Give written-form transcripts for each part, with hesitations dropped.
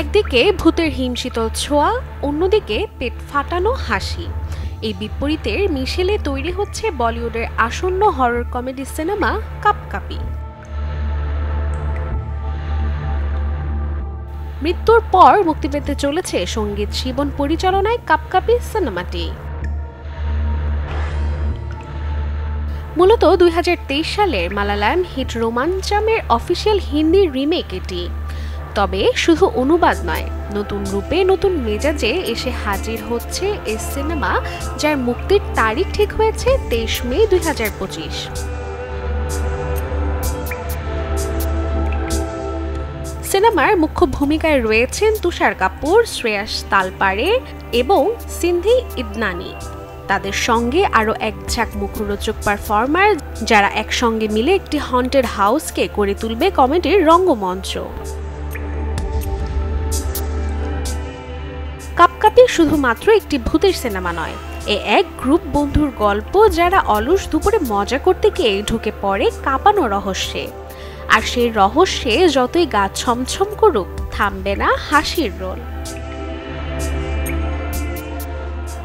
একদিকে ভূতের হিমশীতল ছোঁয়া, অন্যদিকে পেট ফাটানো হাসি। এই বিপরীতের মিশেলে তৈরি হচ্ছে বলিউডের আসন্ন হরর কমেডি সিনেমা কাপকাপি। মৃত্যুর পর মুক্তি পেতে চলেছে সঙ্গীত শিবন পরিচালনায় কাপকাপি সিনেমাটি। মূলত ২০২৩ সালের মালায়ালাম হিট রোমাঞ্চামের অফিসিয়াল হিন্দি রিমেক এটি। তবে শুধু অনুবাদ নয়, নতুন রূপে নতুন মেজাজে এসে হাজির হচ্ছে এই সিনেমা, যার মুক্তির তারিখ ঠিক হয়েছে ২৩ মে ২০২৫। সিনেমার মুখ্য ভূমিকায় রয়েছেন তুষার কাপুর, শ্রেয়াস তালপারে এবং সিন্ধি ইদনানি। তাদের সঙ্গে আরও এক ঝাঁক মুখরোচক পারফর্মার, যারা একসঙ্গে মিলে একটি হন্টেড হাউসকে করে তুলবে কমেডির রঙ্গমঞ্চ। কাপকাপি শুধুমাত্র একটি ভূতের সিনেমা নয়, এক গ্রুপ বন্ধুর গল্প যারা অলস দুপুরে মজা করতে গিয়ে ঢুকে পড়ে কাঁপানো রহস্যে। আর সেই রহস্যে যতই গা ছমছম করুক, থামবে না হাসির রোল।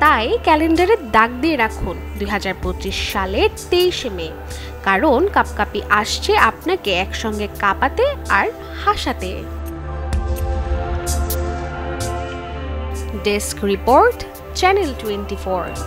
তাই ক্যালেন্ডারে দাগ দিয়ে রাখুন ২০২৫ সালের ২৩ মে, কারণ কাপকাপি আসছে আপনাকে একসঙ্গে কাঁপাতে আর হাসাতে। Desk report, channel 24।